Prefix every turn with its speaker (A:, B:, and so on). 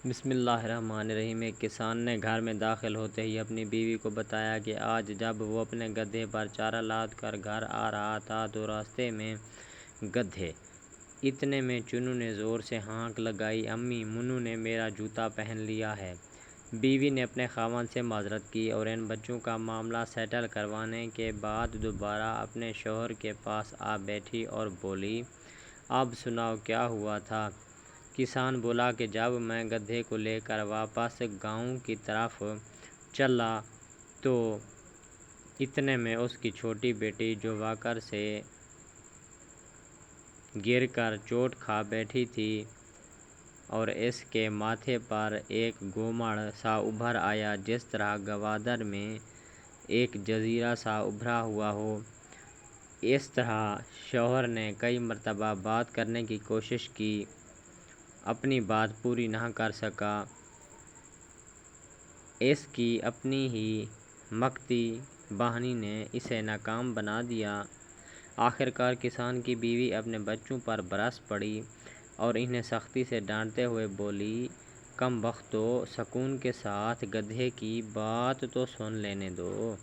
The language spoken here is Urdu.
A: بسم اللہ الرحمن الرحیم۔ ایک کسان نے گھر میں داخل ہوتے ہی اپنی بیوی کو بتایا کہ آج جب وہ اپنے گدھے پر چارہ لاد کر گھر آ رہا تھا تو راستے میں گدھے۔ اتنے میں چنو نے زور سے ہانک لگائی، امی، منو نے میرا جوتا پہن لیا ہے۔ بیوی نے اپنے خاوند سے معذرت کی اور ان بچوں کا معاملہ سیٹل کروانے کے بعد دوبارہ اپنے شوہر کے پاس آ بیٹھی اور بولی، اب سناؤ کیا ہوا تھا؟ کسان بولا کہ جب میں گدھے کو لے کر واپس گاؤں کی طرف چلا تو اتنے میں اس کی چھوٹی بیٹی جو واکر سے گر کر چوٹ کھا بیٹھی تھی اور اس کے ماتھے پر ایک گومڑ سا ابھر آیا جس طرح گوادر میں ایک جزیرہ سا ابھرا ہوا ہو۔ اس طرح شوہر نے کئی مرتبہ بات کرنے کی کوشش کی، اپنی بات پوری نہ کر سکا۔ اس کی اپنی ہی مکتی بہنی نے اسے ناکام بنا دیا۔ آخرکار کسان کی بیوی اپنے بچوں پر برس پڑی اور انہیں سختی سے ڈانٹتے ہوئے بولی، کم بختو، سکون کے ساتھ گدھے کی بات تو سن لینے دو۔